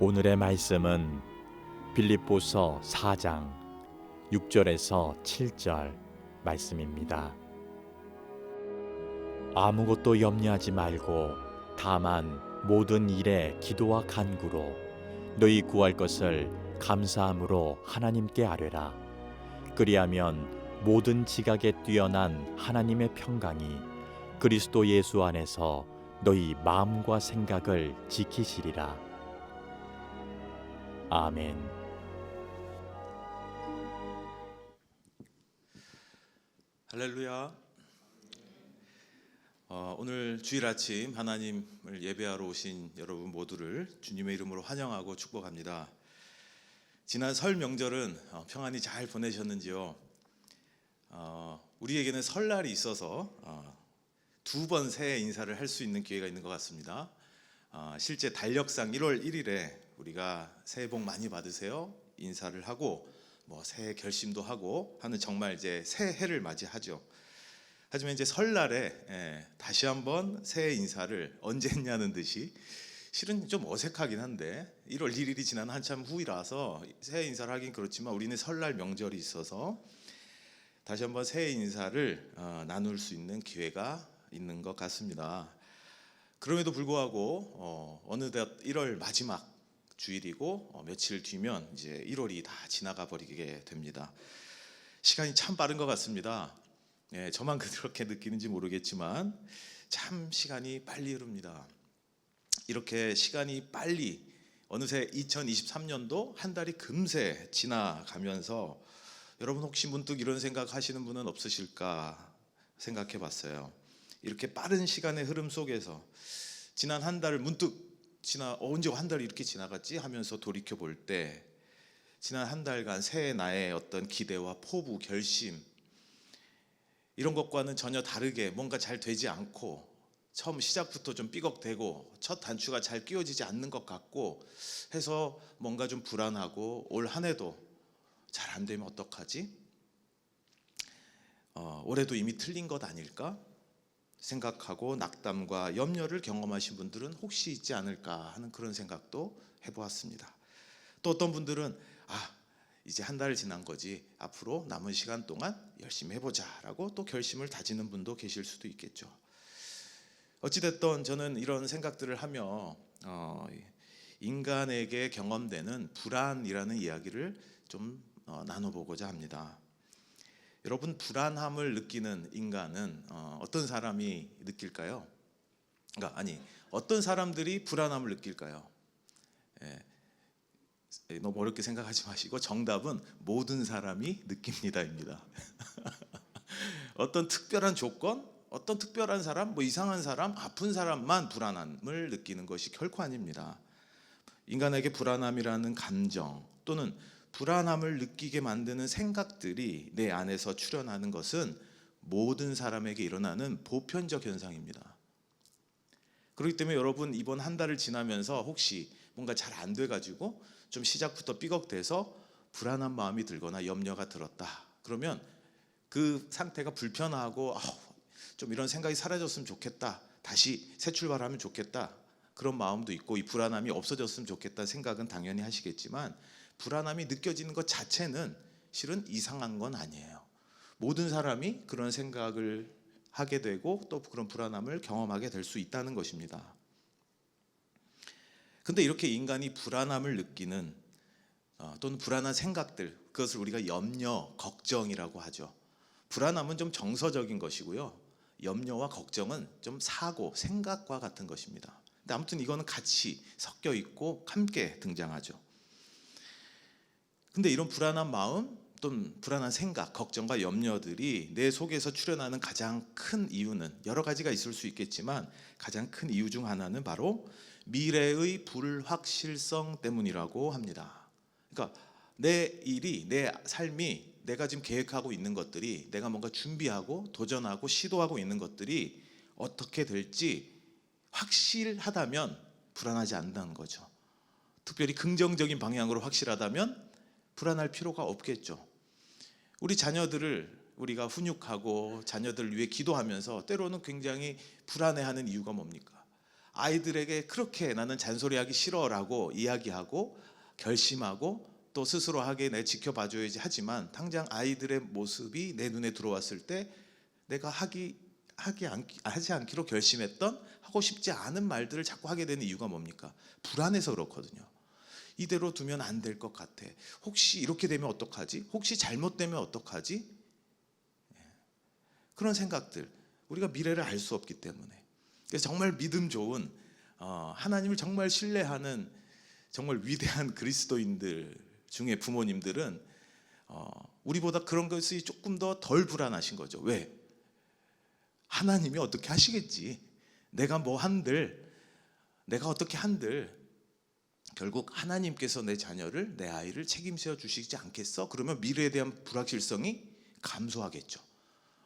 오늘의 말씀은 빌립보서 4장 6절에서 7절 말씀입니다. 아무것도 염려하지 말고 다만 모든 일에 기도와 간구로 너희 구할 것을 감사함으로 하나님께 아뢰라. 그리하면 모든 지각에 뛰어난 하나님의 평강이 그리스도 예수 안에서 너희 마음과 생각을 지키시리라. 아멘. 할렐루야. 오늘 주일 아침 하나님을 예배하러 오신 여러분 모두를 주님의 이름으로 환영하고 축복합니다. 지난 설 명절은 평안히 잘 보내셨는지요? 우리에게는 설날이 있어서 두 번 새해 인사를 할 수 있는 기회가 있는 것 같습니다. 실제 달력상 1월 1일에 우리가 새해 복 많이 받으세요 인사를 하고 새해 결심도 하고 하는 정말 이제 새해를 맞이하죠. 하지만 이제 설날에 다시 한번 새해 인사를 언제 했냐는 듯이 실은 좀 어색하긴 한데 1월 1일이 지난 한참 후이라서 새해 인사를 하긴 그렇지만 우리는 설날 명절이 있어서 다시 한번 새해 인사를 나눌 수 있는 기회가 있는 것 같습니다. 그럼에도 불구하고 어느덧 1월 마지막 주일이고 며칠 뒤면 이제 1월이 다 지나가 버리게 됩니다. 시간이 참 빠른 것 같습니다. 저만 그렇게 느끼는지 모르겠지만 참 시간이 빨리 흐릅니다. 이렇게 시간이 빨리 어느새 2023년도 한 달이 금세 지나가면서 여러분 혹시 문득 이런 생각 하시는 분은 없으실까 생각해 봤어요. 이렇게 빠른 시간의 흐름 속에서 지난 한 달을 문득 언제 한 달이 이렇게 지나갔지 하면서 돌이켜 볼 때 지난 한 달간 새해 나의 어떤 기대와 포부, 결심 이런 것과는 전혀 다르게 뭔가 잘 되지 않고 처음 시작부터 좀 삐걱대고 첫 단추가 잘 끼워지지 않는 것 같고 해서 뭔가 좀 불안하고 올 한 해도 잘 안 되면 어떡하지? 올해도 이미 틀린 것 아닐까? 생각하고 낙담과 염려를 경험하신 분들은 혹시 있지 않을까 하는 그런 생각도 해보았습니다. 또 어떤 분들은 이제 한 달 지난 거지 앞으로 남은 시간 동안 열심히 해보자 라고 또 결심을 다지는 분도 계실 수도 있겠죠. 어찌됐든 저는 이런 생각들을 하며 인간에게 경험되는 불안이라는 이야기를 좀 나눠보고자 합니다. 여러분, 불안함을 느끼는 인간은 어떤 사람이 느낄까요? 어떤 사람들이 불안함을 느낄까요? 너무 어렵게 생각하지 마시고 정답은 모든 사람이 느낍니다입니다. 어떤 특별한 조건, 어떤 특별한 사람, 이상한 사람, 아픈 사람만 불안함을 느끼는 것이 결코 아닙니다. 인간에게 불안함이라는 감정 또는 불안함을 느끼게 만드는 생각들이 내 안에서 출현하는 것은 모든 사람에게 일어나는 보편적 현상입니다. 그렇기 때문에 여러분 이번 한 달을 지나면서 혹시 뭔가 잘 안 돼가지고 좀 시작부터 삐걱대서 불안한 마음이 들거나 염려가 들었다. 그러면 그 상태가 불편하고 좀 이런 생각이 사라졌으면 좋겠다. 다시 새 출발하면 좋겠다. 그런 마음도 있고 이 불안함이 없어졌으면 좋겠다는 생각은 당연히 하시겠지만 불안함이 느껴지는 것 자체는 실은 이상한 건 아니에요. 모든 사람이 그런 생각을 하게 되고 또 그런 불안함을 경험하게 될 수 있다는 것입니다. 근데 이렇게 인간이 불안함을 느끼는 또는 불안한 생각들, 그것을 우리가 염려, 걱정이라고 하죠. 불안함은 좀 정서적인 것이고요. 염려와 걱정은 좀 사고, 생각과 같은 것입니다. 근데 아무튼 이거는 같이 섞여 있고 함께 등장하죠. 근데 이런 불안한 마음 또는 불안한 생각, 걱정과 염려들이 내 속에서 출현하는 가장 큰 이유는 여러 가지가 있을 수 있겠지만 가장 큰 이유 중 하나는 바로 미래의 불확실성 때문이라고 합니다. 그러니까 내 일이, 내 삶이, 내가 지금 계획하고 있는 것들이, 내가 뭔가 준비하고 도전하고 시도하고 있는 것들이 어떻게 될지 확실하다면 불안하지 않는다는 거죠. 특별히 긍정적인 방향으로 확실하다면 불안할 필요가 없겠죠. 우리 자녀들을 우리가 훈육하고 자녀들을 위해 기도하면서 때로는 굉장히 불안해하는 이유가 뭡니까? 아이들에게 그렇게 나는 잔소리하기 싫어라고 이야기하고 결심하고 또 스스로 하게 내 지켜봐줘야지 하지만 당장 아이들의 모습이 내 눈에 들어왔을 때 내가 하지 않기로 결심했던 하고 싶지 않은 말들을 자꾸 하게 되는 이유가 뭡니까? 불안해서 그렇거든요. 이대로 두면 안 될 것 같아. 혹시 이렇게 되면 어떡하지? 혹시 잘못되면 어떡하지? 그런 생각들, 우리가 미래를 알 수 없기 때문에. 그래서 정말 믿음 좋은 하나님을 정말 신뢰하는 정말 위대한 그리스도인들 중에 부모님들은 우리보다 그런 것이 조금 더 덜 불안하신 거죠. 왜? 하나님이 어떻게 하시겠지. 내가 뭐 한들, 내가 어떻게 한들 결국 하나님께서 내 자녀를, 내 아이를 책임져 주시지 않겠어? 그러면 미래에 대한 불확실성이 감소하겠죠.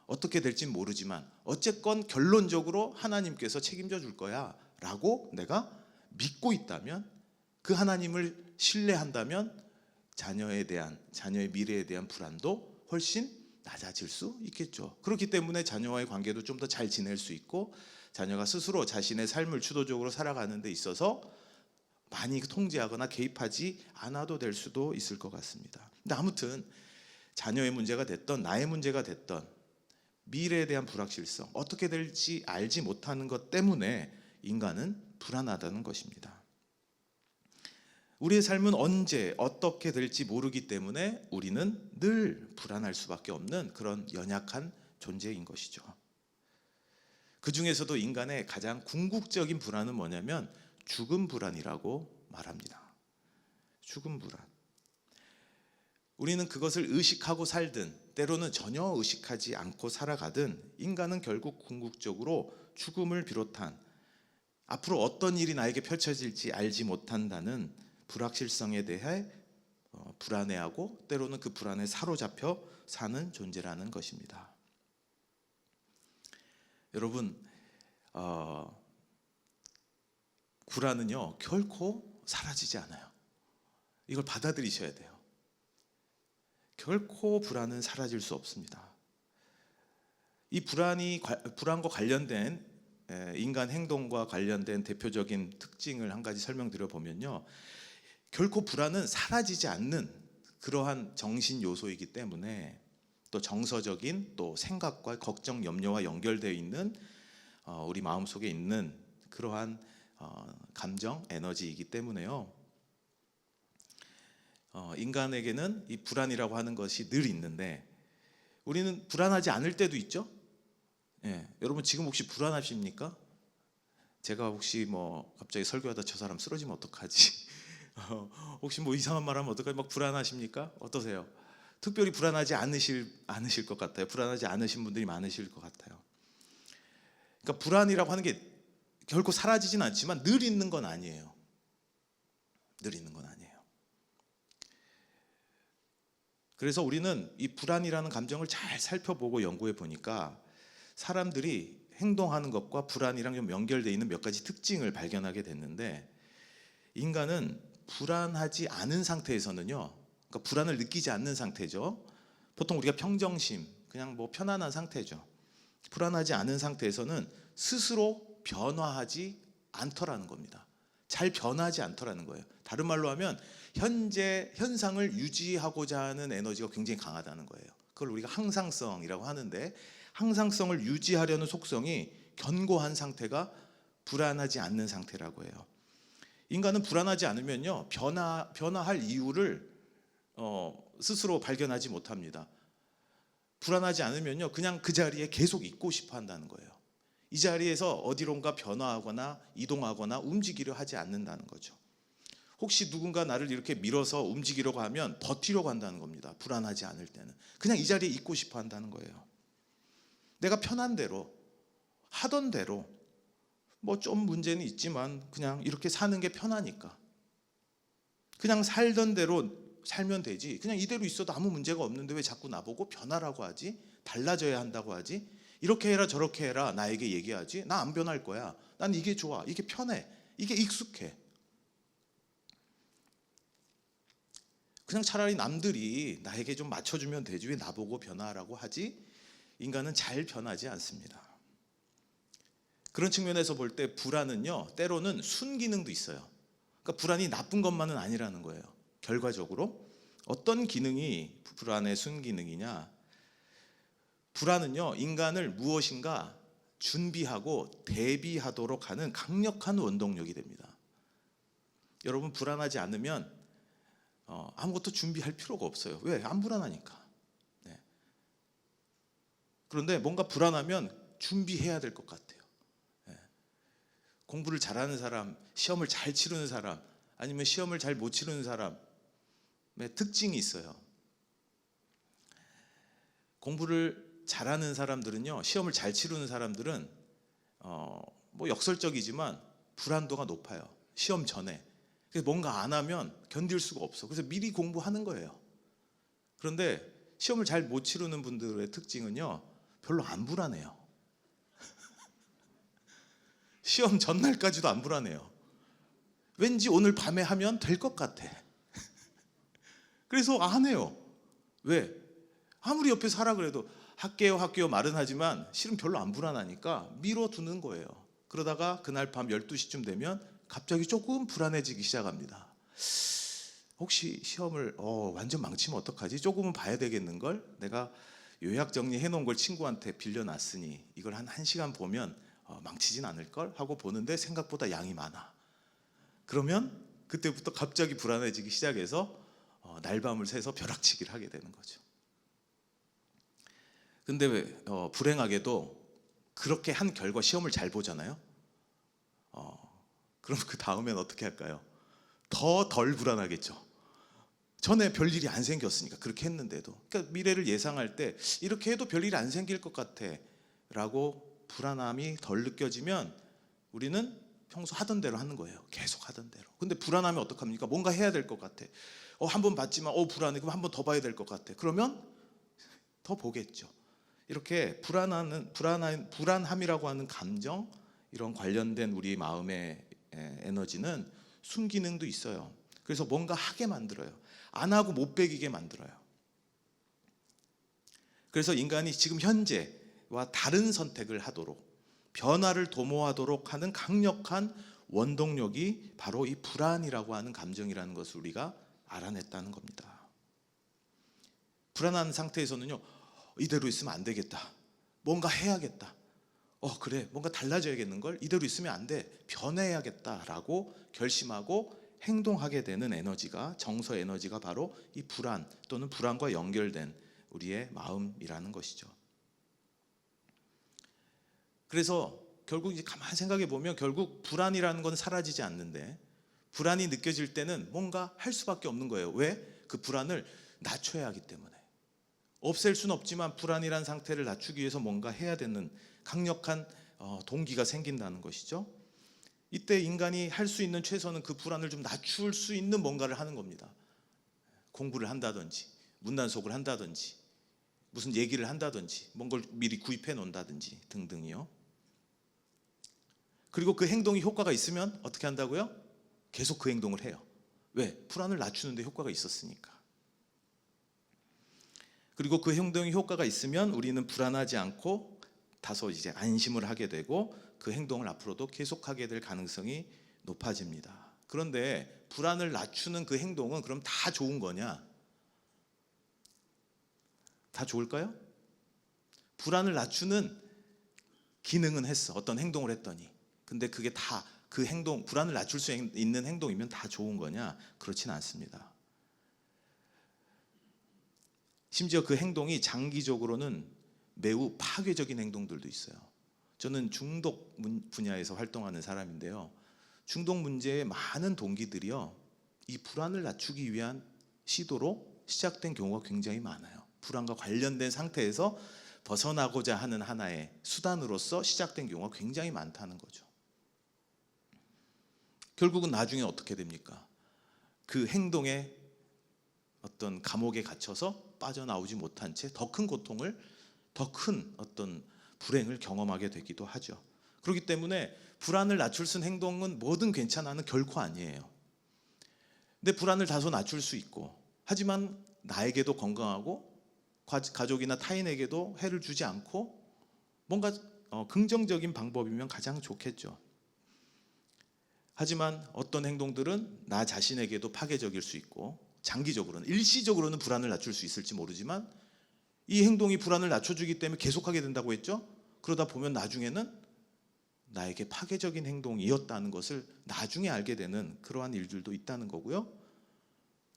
어떻게 될진 모르지만 어쨌건 결론적으로 하나님께서 책임져 줄 거야 라고 내가 믿고 있다면, 그 하나님을 신뢰한다면 자녀의 미래에 대한 불안도 훨씬 낮아질 수 있겠죠. 그렇기 때문에 자녀와의 관계도 좀 더 잘 지낼 수 있고, 자녀가 스스로 자신의 삶을 주도적으로 살아가는 데 있어서 많이 통제하거나 개입하지 않아도 될 수도 있을 것 같습니다. 근데 아무튼 자녀의 문제가 됐던 나의 문제가 됐던 미래에 대한 불확실성, 어떻게 될지 알지 못하는 것 때문에 인간은 불안하다는 것입니다. 우리의 삶은 언제 어떻게 될지 모르기 때문에 우리는 늘 불안할 수밖에 없는 그런 연약한 존재인 것이죠. 그 중에서도 인간의 가장 궁극적인 불안은 뭐냐면 죽음 불안이라고 말합니다. 죽음 불안. 우리는 그것을 의식하고 살든 때로는 전혀 의식하지 않고 살아가든 인간은 결국 궁극적으로 죽음을 비롯한 앞으로 어떤 일이 나에게 펼쳐질지 알지 못한다는 불확실성에 대해 불안해하고 때로는 그 불안에 사로잡혀 사는 존재라는 것입니다. 여러분, 불안은요 결코 사라지지 않아요. 이걸 받아들이셔야 돼요. 결코 불안은 사라질 수 없습니다. 이 불안과 관련된 인간 행동과 관련된 대표적인 특징을 한 가지 설명드려 보면요, 결코 불안은 사라지지 않는 그러한 정신 요소이기 때문에 또 정서적인 또 생각과 걱정, 염려와 연결되어 있는 우리 마음속에 있는 그러한 감정, 에너지이기 때문에요. 인간에게는 이 불안이라고 하는 것이 늘 있는데 우리는 불안하지 않을 때도 있죠. 여러분 지금 혹시 불안하십니까? 제가 혹시 뭐 갑자기 설교하다 저 사람 쓰러지면 어떡하지? 혹시 뭐 이상한 말 하면 어떡하지? 막 불안하십니까? 어떠세요? 특별히 불안하지 않으실 것 같아요. 불안하지 않으신 분들이 많으실 것 같아요. 그러니까 불안이라고 하는 게 결코 사라지진 않지만 늘 있는 건 아니에요. 늘 있는 건 아니에요. 그래서 우리는 이 불안이라는 감정을 잘 살펴보고 연구해 보니까 사람들이 행동하는 것과 불안이랑 좀 연결되어 있는 몇 가지 특징을 발견하게 됐는데, 인간은 불안하지 않은 상태에서는요, 그러니까 불안을 느끼지 않는 상태죠. 보통 우리가 평정심, 그냥 뭐 편안한 상태죠. 불안하지 않은 상태에서는 스스로 변화하지 않더라는 겁니다. 잘 변하지 않더라는 거예요. 다른 말로 하면 현재 현상을 유지하고자 하는 에너지가 굉장히 강하다는 거예요. 그걸 우리가 항상성이라고 하는데, 항상성을 유지하려는 속성이 견고한 상태가 불안하지 않는 상태라고 해요. 인간은 불안하지 않으면요 변화할 이유를 스스로 발견하지 못합니다. 불안하지 않으면요 그냥 그 자리에 계속 있고 싶어 한다는 거예요. 이 자리에서 어디론가 변화하거나 이동하거나 움직이려 하지 않는다는 거죠. 혹시 누군가 나를 이렇게 밀어서 움직이려고 하면 버티려고 한다는 겁니다. 불안하지 않을 때는 그냥 이 자리에 있고 싶어 한다는 거예요. 내가 편한 대로 하던 대로 뭐 좀 문제는 있지만 그냥 이렇게 사는 게 편하니까 그냥 살던 대로 살면 되지, 그냥 이대로 있어도 아무 문제가 없는데 왜 자꾸 나보고 변하라고 하지? 달라져야 한다고 하지? 이렇게 해라 저렇게 해라 나에게 얘기하지? 나 안 변할 거야. 난 이게 좋아. 이게 편해. 이게 익숙해. 그냥 차라리 남들이 나에게 좀 맞춰주면 되지 왜 나보고 변하라고 하지? 인간은 잘 변하지 않습니다. 그런 측면에서 볼 때 불안은요, 때로는 순기능도 있어요. 그러니까 불안이 나쁜 것만은 아니라는 거예요. 결과적으로 어떤 기능이 불안의 순기능이냐? 불안은요, 인간을 무엇인가 준비하고 대비하도록 하는 강력한 원동력이 됩니다. 여러분, 불안하지 않으면 아무것도 준비할 필요가 없어요. 왜? 안 불안하니까. 네. 그런데 뭔가 불안하면 준비해야 될 것 같아요. 네. 공부를 잘하는 사람, 시험을 잘 치르는 사람, 아니면 시험을 잘 못 치르는 사람의 특징이 있어요. 공부를 잘하는 사람들은요, 시험을 잘 치르는 사람들은 뭐 역설적이지만 불안도가 높아요. 시험 전에. 그래서 뭔가 안 하면 견딜 수가 없어. 그래서 미리 공부하는 거예요. 그런데 시험을 잘 못 치르는 분들의 특징은요, 별로 안 불안해요. 시험 전날까지도 안 불안해요. 왠지 오늘 밤에 하면 될 것 같아. 그래서 안 해요. 왜? 아무리 옆에서 하라 그래도 할게요 말은 하지만 실은 별로 안 불안하니까 미뤄두는 거예요. 그러다가 그날 밤 12시쯤 되면 갑자기 조금 불안해지기 시작합니다. 혹시 시험을 완전 망치면 어떡하지? 조금은 봐야 되겠는걸? 내가 요약 정리해 놓은 걸 친구한테 빌려놨으니 이걸 한 1시간 보면 망치진 않을걸? 하고 보는데 생각보다 양이 많아. 그러면 그때부터 갑자기 불안해지기 시작해서 날밤을 새서 벼락치기를 하게 되는 거죠. 근데 불행하게도 그렇게 한 결과 시험을 잘 보잖아요. 그럼 그 다음엔 어떻게 할까요? 더 덜 불안하겠죠. 전에 별일이 안 생겼으니까 그렇게 했는데도. 그러니까 미래를 예상할 때 이렇게 해도 별일이 안 생길 것 같아 라고 불안함이 덜 느껴지면 우리는 평소 하던 대로 하는 거예요. 계속 하던 대로. 근데 불안하면 어떡합니까? 뭔가 해야 될 것 같아. 한 번 봤지만 불안해. 그럼 한 번 더 봐야 될 것 같아. 그러면 더 보겠죠. 이렇게 불안함이라고 하는 감정, 이런 관련된 우리 마음의 에너지는 순기능도 있어요. 그래서 뭔가 하게 만들어요. 안 하고 못 배기게 만들어요. 그래서 인간이 지금 현재와 다른 선택을 하도록, 변화를 도모하도록 하는 강력한 원동력이 바로 이 불안이라고 하는 감정이라는 것을 우리가 알아냈다는 겁니다. 불안한 상태에서는요, 이대로 있으면 안 되겠다. 뭔가 해야겠다. 그래, 뭔가 달라져야겠는걸? 이대로 있으면 안 돼. 변해야겠다라고 결심하고 행동하게 되는 에너지가, 정서 에너지가 바로 이 불안 또는 불안과 연결된 우리의 마음이라는 것이죠. 그래서 결국 이제 가만히 생각해 보면 결국 불안이라는 건 사라지지 않는데, 불안이 느껴질 때는 뭔가 할 수밖에 없는 거예요. 왜? 그 불안을 낮춰야 하기 때문에. 없앨 수는 없지만 불안이란 상태를 낮추기 위해서 뭔가 해야 되는 강력한 동기가 생긴다는 것이죠. 이때 인간이 할 수 있는 최선은 그 불안을 좀 낮출 수 있는 뭔가를 하는 겁니다. 공부를 한다든지, 문단속을 한다든지, 무슨 얘기를 한다든지, 뭔가 미리 구입해 놓는다든지 등등이요. 그리고 그 행동이 효과가 있으면 어떻게 한다고요? 계속 그 행동을 해요. 왜? 불안을 낮추는 데 효과가 있었으니까. 그리고 그 행동이 효과가 있으면 우리는 불안하지 않고 다소 이제 안심을 하게 되고 그 행동을 앞으로도 계속하게 될 가능성이 높아집니다. 그런데 불안을 낮추는 그 행동은 그럼 다 좋은 거냐? 다 좋을까요? 불안을 낮추는 기능은 했어. 어떤 행동을 했더니. 근데 그게 다 그 행동, 불안을 낮출 수 있는 행동이면 다 좋은 거냐? 그렇진 않습니다. 심지어 그 행동이 장기적으로는 매우 파괴적인 행동들도 있어요. 저는 중독 분야에서 활동하는 사람인데요. 중독 문제의 많은 동기들이요, 이 불안을 낮추기 위한 시도로 시작된 경우가 굉장히 많아요. 불안과 관련된 상태에서 벗어나고자 하는 하나의 수단으로서 시작된 경우가 굉장히 많다는 거죠. 결국은 나중에 어떻게 됩니까? 그 행동에 어떤 감옥에 갇혀서 빠져나오지 못한 채 더 큰 고통을, 더 큰 어떤 불행을 경험하게 되기도 하죠. 그렇기 때문에 불안을 낮출 수 있는 행동은 뭐든 괜찮아는 결코 아니에요. 근데 불안을 다소 낮출 수 있고, 하지만 나에게도 건강하고 가족이나 타인에게도 해를 주지 않고 뭔가 긍정적인 방법이면 가장 좋겠죠. 하지만 어떤 행동들은 나 자신에게도 파괴적일 수 있고 장기적으로는, 일시적으로는 불안을 낮출 수 있을지 모르지만 이 행동이 불안을 낮춰주기 때문에 계속하게 된다고 했죠. 그러다 보면 나중에는 나에게 파괴적인 행동이었다는 것을 나중에 알게 되는 그러한 일들도 있다는 거고요.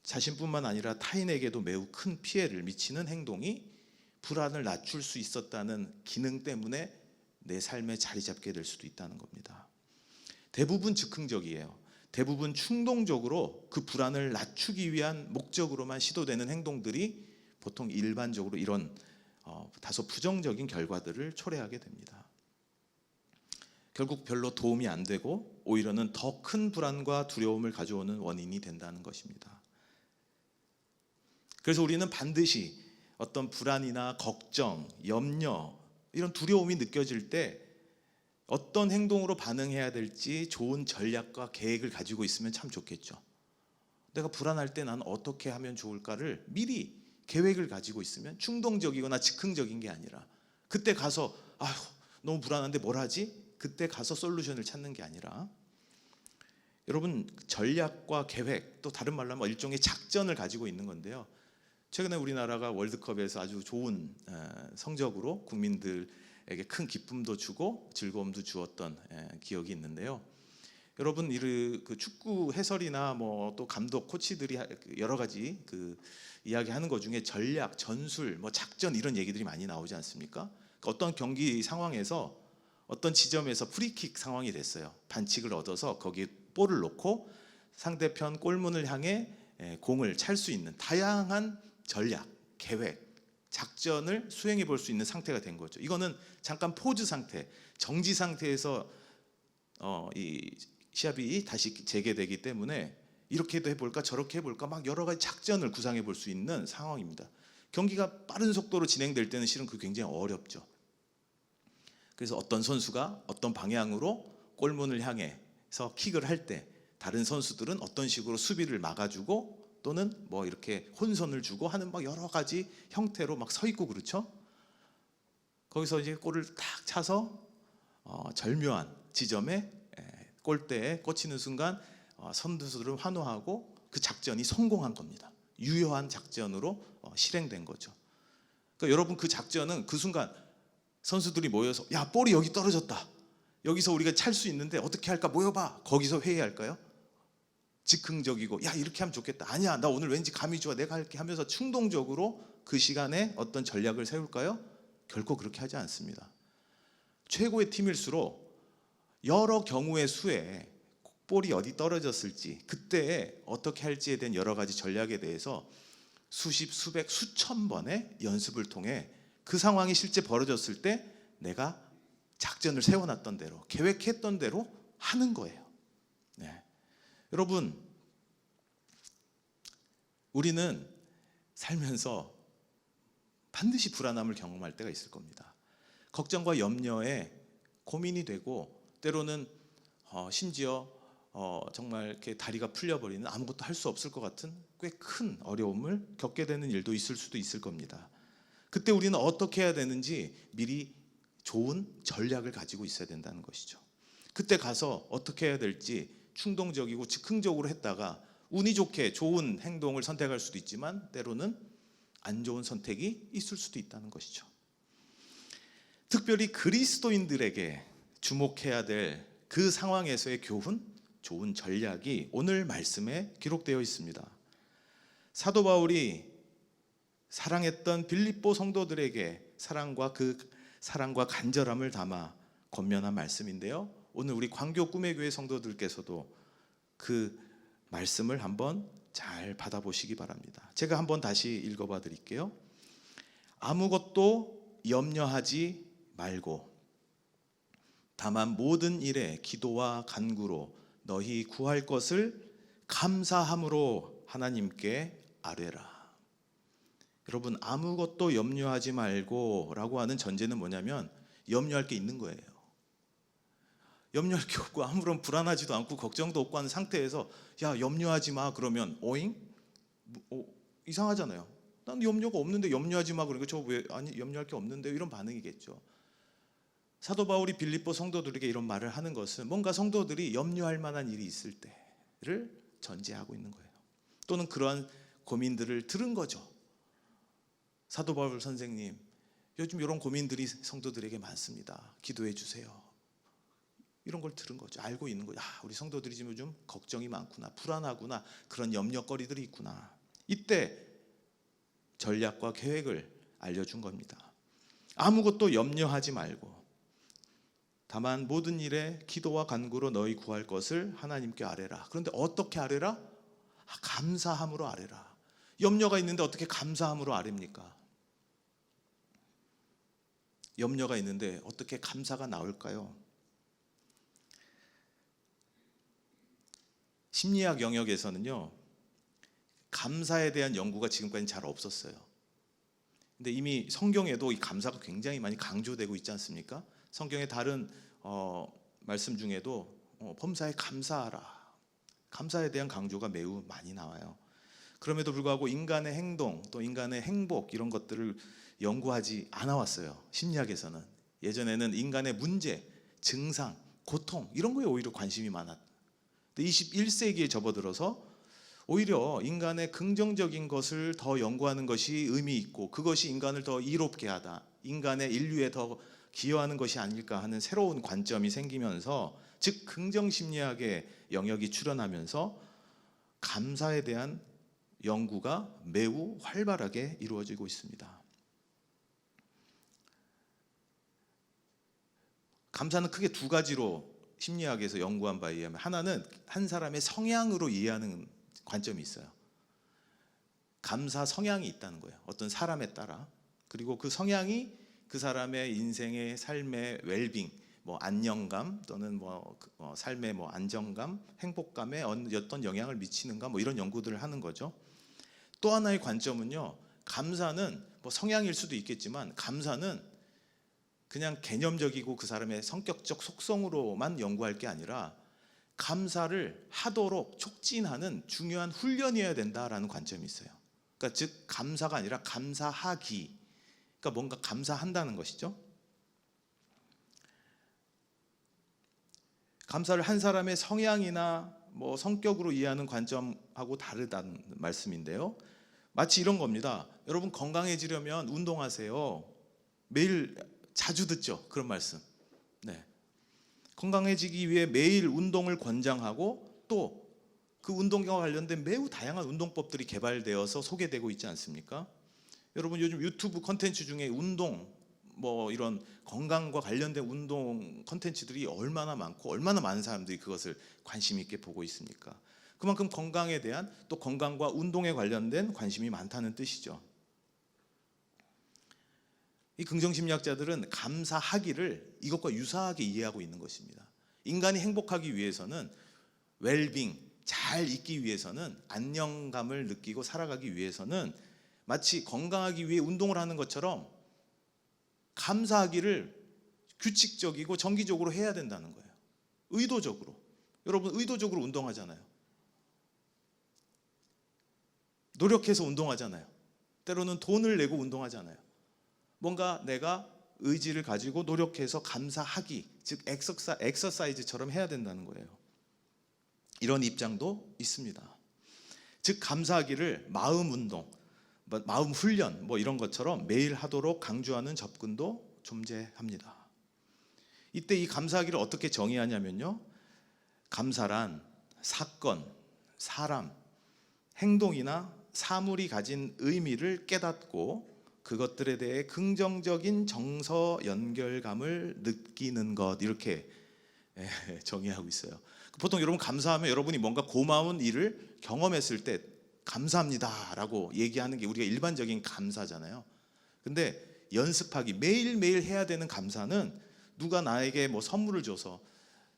자신뿐만 아니라 타인에게도 매우 큰 피해를 미치는 행동이 불안을 낮출 수 있었다는 기능 때문에 내 삶에 자리 잡게 될 수도 있다는 겁니다. 대부분 즉흥적이에요. 대부분 충동적으로 그 불안을 낮추기 위한 목적으로만 시도되는 행동들이 보통 일반적으로 이런 다소 부정적인 결과들을 초래하게 됩니다. 결국 별로 도움이 안 되고 오히려는 더 큰 불안과 두려움을 가져오는 원인이 된다는 것입니다. 그래서 우리는 반드시 어떤 불안이나 걱정, 염려, 이런 두려움이 느껴질 때 어떤 행동으로 반응해야 될지 좋은 전략과 계획을 가지고 있으면 참 좋겠죠. 내가 불안할 때 난 어떻게 하면 좋을까를 미리 계획을 가지고 있으면 충동적이거나 즉흥적인 게 아니라 그때 가서 아휴 너무 불안한데 뭘 하지? 그때 가서 솔루션을 찾는 게 아니라 여러분 전략과 계획, 또 다른 말로 하면 일종의 작전을 가지고 있는 건데요. 최근에 우리나라가 월드컵에서 아주 좋은 성적으로 국민들에게 큰 기쁨도 주고 즐거움도 주었던 기억이 있는데요. 여러분 그 축구 해설이나 뭐 또 감독, 코치들이 여러 가지 그 이야기하는 것 중에 전략, 전술, 뭐 작전 이런 얘기들이 많이 나오지 않습니까? 어떤 경기 상황에서 어떤 지점에서 프리킥 상황이 됐어요. 반칙을 얻어서 거기에 볼을 놓고 상대편 골문을 향해 공을 찰 수 있는 다양한 전략, 계획, 작전을 수행해 볼 수 있는 상태가 된 거죠. 이거는 잠깐 포즈 상태, 정지 상태에서 이 시합이 다시 재개되기 때문에 이렇게도 해볼까 저렇게 해볼까 막 여러 가지 작전을 구상해 볼 수 있는 상황입니다. 경기가 빠른 속도로 진행될 때는 실은 그 굉장히 어렵죠. 그래서 어떤 선수가 어떤 방향으로 골문을 향해서 킥을 할 때 다른 선수들은 어떤 식으로 수비를 막아주고 또는 뭐 이렇게 혼선을 주고 하는 막 여러 가지 형태로 막 서 있고 그렇죠. 거기서 이제 골을 딱 차서 절묘한 지점에 골대에 꽂히는 순간 선수들은 환호하고 그 작전이 성공한 겁니다. 유효한 작전으로 실행된 거죠. 그러니까 여러분 그 작전은 그 순간 선수들이 모여서 야 볼이 여기 떨어졌다. 여기서 우리가 찰 수 있는데 어떻게 할까 모여봐. 거기서 회의할까요? 즉흥적이고 야 이렇게 하면 좋겠다. 아니야 나 오늘 왠지 감이 좋아 내가 할게 하면서 충동적으로 그 시간에 어떤 전략을 세울까요? 결코 그렇게 하지 않습니다. 최고의 팀일수록 여러 경우의 수에 볼이 어디 떨어졌을지 그때 어떻게 할지에 대한 여러 가지 전략에 대해서 수십, 수백, 수천 번의 연습을 통해 그 상황이 실제 벌어졌을 때 내가 작전을 세워놨던 대로 계획했던 대로 하는 거예요. 네. 여러분 우리는 살면서 반드시 불안함을 경험할 때가 있을 겁니다. 걱정과 염려에 고민이 되고 때로는 심지어 정말 이렇게 다리가 풀려버리는 아무것도 할 수 없을 것 같은 꽤 큰 어려움을 겪게 되는 일도 있을 수도 있을 겁니다. 그때 우리는 어떻게 해야 되는지 미리 좋은 전략을 가지고 있어야 된다는 것이죠. 그때 가서 어떻게 해야 될지 충동적이고 즉흥적으로 했다가 운이 좋게 좋은 행동을 선택할 수도 있지만 때로는 안 좋은 선택이 있을 수도 있다는 것이죠. 특별히 그리스도인들에게 주목해야 될 그 상황에서의 교훈, 좋은 전략이 오늘 말씀에 기록되어 있습니다. 사도 바울이 사랑했던 빌립보 성도들에게 사랑과 간절함을 담아 권면한 말씀인데요. 오늘 우리 광교 꿈의 교회 성도들께서도 그 말씀을 한번 잘 받아보시기 바랍니다. 제가 한번 다시 읽어봐 드릴게요. 아무것도 염려하지 말고 다만 모든 일에 기도와 간구로 너희 구할 것을 감사함으로 하나님께 아뢰라. 여러분 아무것도 염려하지 말고 라고 하는 전제는 뭐냐면 염려할 게 있는 거예요. 염려할 게 없고 아무런 불안하지도 않고 걱정도 없고 하는 상태에서 야 염려하지 마 그러면 오잉? 이상하잖아요. 난 염려가 없는데 염려하지 마 그러니까 저 왜 아니 염려할 게 없는데 이런 반응이겠죠. 사도 바울이 빌립보 성도들에게 이런 말을 하는 것은 뭔가 성도들이 염려할 만한 일이 있을 때를 전제하고 있는 거예요. 또는 그러한 고민들을 들은 거죠. 사도 바울 선생님, 요즘 이런 고민들이 성도들에게 많습니다. 기도해 주세요. 이런 걸 들은 거죠. 알고 있는 거죠. 우리 성도들이 지금 요즘 걱정이 많구나, 불안하구나, 그런 염려거리들이 있구나. 이때 전략과 계획을 알려준 겁니다. 아무것도 염려하지 말고 다만 모든 일에 기도와 간구로 너희 구할 것을 하나님께 아뢰라. 그런데 어떻게 아뢰라? 감사함으로 아뢰라. 염려가 있는데 어떻게 감사함으로 아뢰입니까? 염려가 있는데 어떻게 감사가 나올까요? 심리학 영역에서는요, 감사에 대한 연구가 지금까지 잘 없었어요. 근데 이미 성경에도 이 감사가 굉장히 많이 강조되고 있지 않습니까? 성경의 다른 말씀 중에도 범사에 감사하라, 감사에 대한 강조가 매우 많이 나와요. 그럼에도 불구하고 인간의 행동 또 인간의 행복 이런 것들을 연구하지 않아 왔어요. 심리학에서는 예전에는 인간의 문제, 증상, 고통 이런 거에 오히려 관심이 많았. 근데 21세기에 접어들어서 오히려 인간의 긍정적인 것을 더 연구하는 것이 의미 있고 그것이 인간을 더 이롭게 하다, 인간의 인류에 더 기여하는 것이 아닐까 하는 새로운 관점이 생기면서, 즉 긍정심리학의 영역이 출현하면서 감사에 대한 연구가 매우 활발하게 이루어지고 있습니다. 감사는 크게 두 가지로 심리학에서 연구한 바에 의하면, 하나는 한 사람의 성향으로 이해하는 관점이 있어요. 감사 성향이 있다는 거예요. 어떤 사람에 따라. 그리고 그 성향이 그 사람의 인생의 삶의 웰빙, 안녕감 또는 삶의 안정감, 행복감에 어떤 영향을 미치는가, 이런 연구들을 하는 거죠. 또 하나의 관점은요, 감사는 성향일 수도 있겠지만 감사는 그냥 개념적이고 그 사람의 성격적 속성으로만 연구할 게 아니라 감사를 하도록 촉진하는 중요한 훈련이어야 된다라는 관점이 있어요. 그러니까 즉 감사가 아니라 감사하기, 그러니까 뭔가 감사한다는 것이죠. 감사를 한 사람의 성향이나 성격으로 이해하는 관점하고 다르다는 말씀인데요. 마치 이런 겁니다. 여러분 건강해지려면 운동하세요. 매일 자주 듣죠, 그런 말씀. 네. 건강해지기 위해 매일 운동을 권장하고 또 그 운동과 관련된 매우 다양한 운동법들이 개발되어서 소개되고 있지 않습니까? 여러분 요즘 유튜브 컨텐츠 중에 운동, 이런 건강과 관련된 운동 컨텐츠들이 얼마나 많고 얼마나 많은 사람들이 그것을 관심 있게 보고 있습니까? 그만큼 건강에 대한, 또 건강과 운동에 관련된 관심이 많다는 뜻이죠. 이 긍정심리학자들은 감사하기를 이것과 유사하게 이해하고 있는 것입니다. 인간이 행복하기 위해서는, 웰빙, 잘 있기 위해서는, 안녕감을 느끼고 살아가기 위해서는 마치 건강하기 위해 운동을 하는 것처럼 감사하기를 규칙적이고 정기적으로 해야 된다는 거예요. 의도적으로. 여러분 의도적으로 운동하잖아요. 노력해서 운동하잖아요. 때로는 돈을 내고 운동하잖아요. 뭔가 내가 의지를 가지고 노력해서 감사하기, 즉 엑서사이즈처럼 해야 된다는 거예요. 이런 입장도 있습니다. 즉 감사하기를 마음 운동, 마음 훈련 이런 것처럼 매일 하도록 강조하는 접근도 존재합니다. 이때 이 감사하기를 어떻게 정의하냐면요, 감사란 사건, 사람, 행동이나 사물이 가진 의미를 깨닫고 그것들에 대해 긍정적인 정서 연결감을 느끼는 것, 이렇게 정의하고 있어요. 보통 여러분 감사하면 여러분이 뭔가 고마운 일을 경험했을 때 감사합니다 라고 얘기하는 게 우리가 일반적인 감사잖아요. 근데 연습하기, 매일매일 해야 되는 감사는 누가 나에게 선물을 줘서,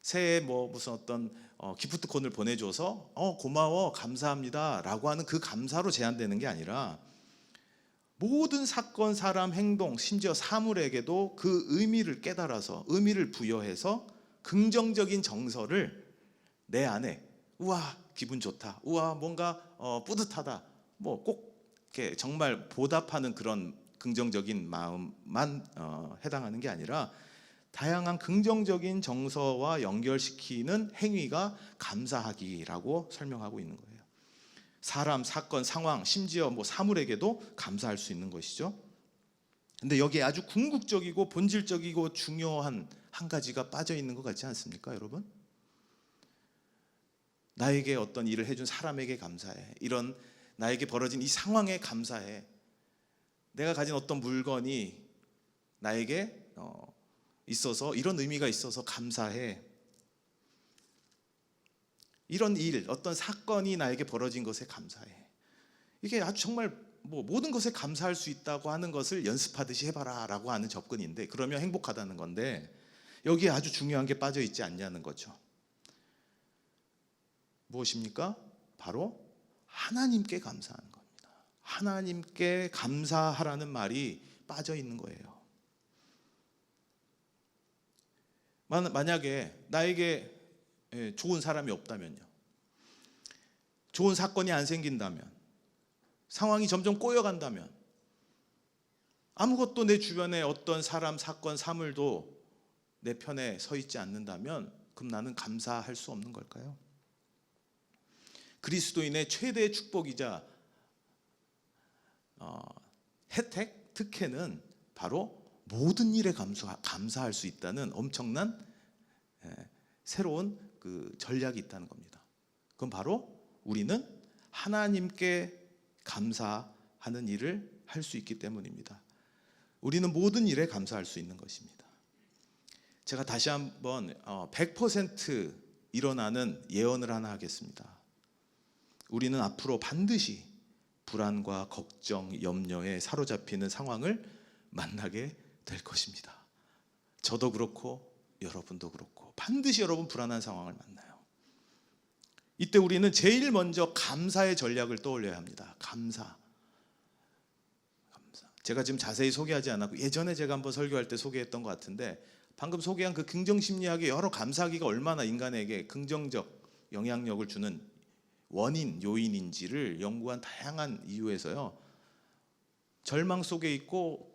새해 무슨 어떤 기프트콘을 보내줘서 고마워 감사합니다 라고 하는 그 감사로 제한되는 게 아니라, 모든 사건, 사람, 행동, 심지어 사물에게도 그 의미를 깨달아서, 의미를 부여해서 긍정적인 정서를 내 안에, 우와 기분 좋다, 우와 뭔가 뿌듯하다, 꼭 이렇게 정말 보답하는 그런 긍정적인 마음만 해당하는 게 아니라, 다양한 긍정적인 정서와 연결시키는 행위가 감사하기라고 설명하고 있는 거예요. 사람, 사건, 상황, 심지어 사물에게도 감사할 수 있는 것이죠. 근데 여기에 아주 궁극적이고 본질적이고 중요한 한 가지가 빠져 있는 것 같지 않습니까, 여러분? 나에게 어떤 일을 해준 사람에게 감사해. 이런 나에게 벌어진 이 상황에 감사해. 내가 가진 어떤 물건이 나에게 있어서 이런 의미가 있어서 감사해. 이런 일, 어떤 사건이 나에게 벌어진 것에 감사해. 이게 아주 정말 모든 것에 감사할 수 있다고 하는 것을 연습하듯이 해봐라 라고 하는 접근인데, 그러면 행복하다는 건데 여기에 아주 중요한 게 빠져 있지 않냐는 거죠. 무엇입니까? 바로 하나님께 감사하는 겁니다. 하나님께 감사하라는 말이 빠져 있는 거예요. 만약에 나에게 좋은 사람이 없다면요, 좋은 사건이 안 생긴다면, 상황이 점점 꼬여간다면, 아무것도 내 주변에 어떤 사람, 사건, 사물도 내 편에 서 있지 않는다면 그럼 나는 감사할 수 없는 걸까요? 그리스도인의 최대의 축복이자 혜택, 특혜는 바로 모든 일에 감사할 수 있다는 엄청난 새로운 그 전략이 있다는 겁니다. 그건 바로 우리는 하나님께 감사하는 일을 할 수 있기 때문입니다. 우리는 모든 일에 감사할 수 있는 것입니다. 제가 다시 한번 100% 일어나는 예언을 하나 하겠습니다. 우리는 앞으로 반드시 불안과 걱정, 염려에 사로잡히는 상황을 만나게 될 것입니다. 저도 그렇고 여러분도 그렇고 반드시 여러분 불안한 상황을 만나요. 이때 우리는 제일 먼저 감사의 전략을 떠올려야 합니다. 감사. 제가 지금 자세히 소개하지 않았고 예전에 제가 한번 설교할 때 소개했던 것 같은데, 방금 소개한 그 긍정심리학의 여러 감사하기가 얼마나 인간에게 긍정적 영향력을 주는 원인, 요인인지를 연구한 다양한 이유에서요, 절망 속에 있고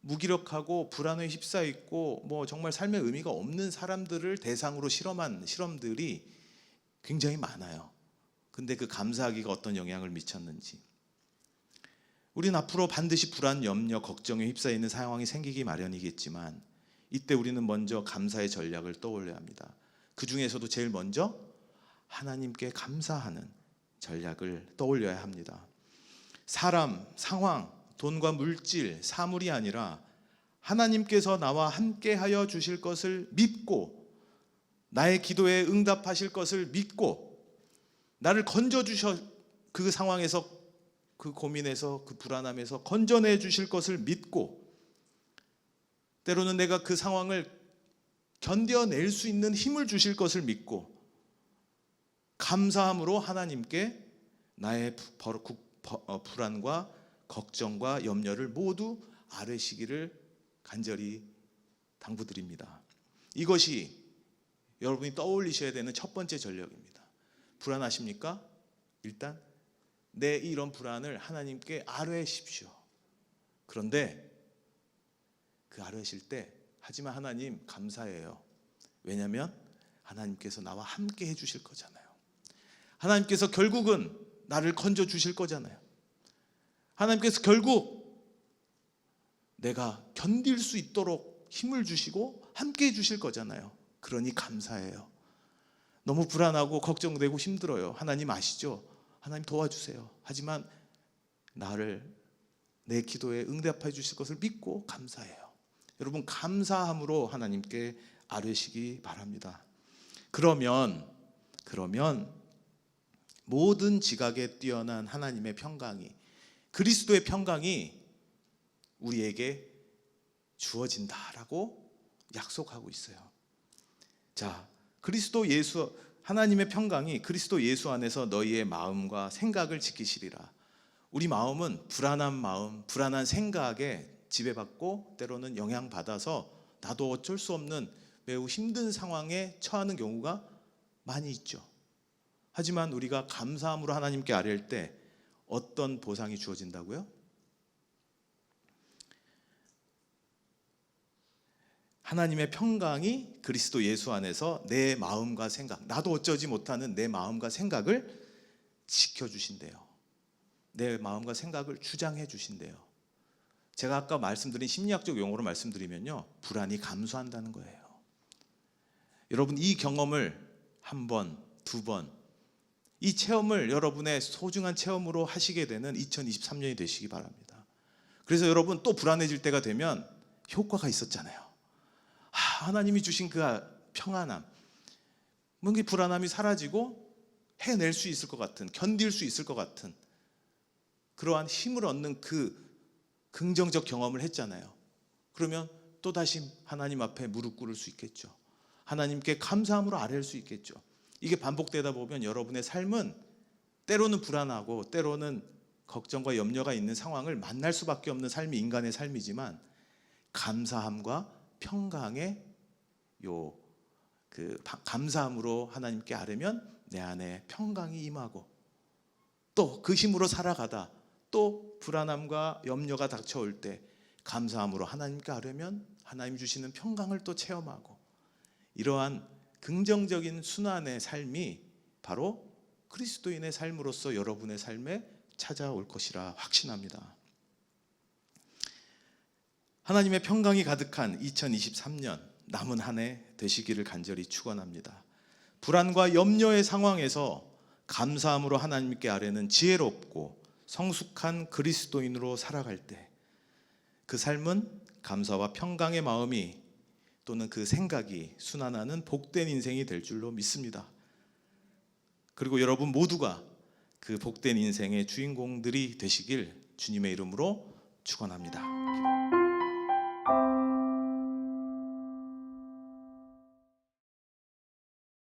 무기력하고 불안에 휩싸여 있고 정말 삶의 의미가 없는 사람들을 대상으로 실험한 실험들이 굉장히 많아요. 근데 그 감사하기가 어떤 영향을 미쳤는지. 우리는 앞으로 반드시 불안, 염려, 걱정에 휩싸여 있는 상황이 생기기 마련이겠지만 이때 우리는 먼저 감사의 전략을 떠올려야 합니다. 그 중에서도 제일 먼저 하나님께 감사하는 전략을 떠올려야 합니다. 사람, 상황, 돈과 물질, 사물이 아니라 하나님께서 나와 함께하여 주실 것을 믿고, 나의 기도에 응답하실 것을 믿고, 나를 건져주셔, 그 상황에서, 그 고민에서, 그 불안함에서 건져내 주실 것을 믿고, 때로는 내가 그 상황을 견뎌낼 수 있는 힘을 주실 것을 믿고, 감사함으로 하나님께 나의 불안과 걱정과 염려를 모두 아뢰시기를 간절히 당부드립니다. 이것이 여러분이 떠올리셔야 되는 첫 번째 전략입니다. 불안하십니까? 일단 내 이런 불안을 하나님께 아뢰십시오. 그런데 그 아뢰실 때, 하지만 하나님 감사해요. 왜냐하면 하나님께서 나와 함께 해주실 거잖아요. 하나님께서 결국은 나를 건져주실 거잖아요. 하나님께서 결국 내가 견딜 수 있도록 힘을 주시고 함께 해주실 거잖아요. 그러니 감사해요. 너무 불안하고 걱정되고 힘들어요. 하나님 아시죠? 하나님 도와주세요. 하지만 나를 내 기도에 응답해 주실 것을 믿고 감사해요. 여러분, 감사함으로 하나님께 아뢰시기 바랍니다. 그러면 모든 지각에 뛰어난 하나님의 평강이, 그리스도의 평강이 우리에게 주어진다라고 약속하고 있어요. 자, 그리스도 예수, 하나님의 평강이 그리스도 예수 안에서 너희의 마음과 생각을 지키시리라. 우리 마음은 불안한 마음, 불안한 생각에 지배받고 때로는 영향받아서 나도 어쩔 수 없는 매우 힘든 상황에 처하는 경우가 많이 있죠. 하지만 우리가 감사함으로 하나님께 아뢰일 때 어떤 보상이 주어진다고요? 하나님의 평강이 그리스도 예수 안에서 내 마음과 생각, 나도 어쩌지 못하는 내 마음과 생각을 지켜주신대요. 내 마음과 생각을 주장해 주신대요. 제가 아까 말씀드린 심리학적 용어로 말씀드리면요, 불안이 감소한다는 거예요. 여러분, 이 경험을 한 번, 두 번, 이 체험을 여러분의 소중한 체험으로 하시게 되는 2023년이 되시기 바랍니다. 그래서 여러분, 또 불안해질 때가 되면 효과가 있었잖아요. 하나님이 주신 그 평안함, 뭔가 불안함이 사라지고 해낼 수 있을 것 같은, 견딜 수 있을 것 같은 그러한 힘을 얻는 그 긍정적 경험을 했잖아요. 그러면 또다시 하나님 앞에 무릎 꿇을 수 있겠죠. 하나님께 감사함으로 아뢰일 수 있겠죠. 이게 반복되다 보면 여러분의 삶은 때로는 불안하고 때로는 걱정과 염려가 있는 상황을 만날 수밖에 없는 삶이 인간의 삶이지만, 감사함과 평강의 감사함으로 하나님께 아뢰면 내 안에 평강이 임하고, 또 그 힘으로 살아가다 또 불안함과 염려가 닥쳐올 때 감사함으로 하나님께 아뢰면 하나님 주시는 평강을 또 체험하고, 이러한 긍정적인 순환의 삶이 바로 그리스도인의 삶으로서 여러분의 삶에 찾아올 것이라 확신합니다. 하나님의 평강이 가득한 2023년 남은 한 해 되시기를 간절히 축원합니다. 불안과 염려의 상황에서 감사함으로 하나님께 아뢰는 지혜롭고 성숙한 그리스도인으로 살아갈 때 그 삶은 감사와 평강의 마음이 또는 그 생각이 순환하는 복된 인생이 될 줄로 믿습니다. 그리고 여러분 모두가 그 복된 인생의 주인공들이 되시길 주님의 이름으로 축원합니다.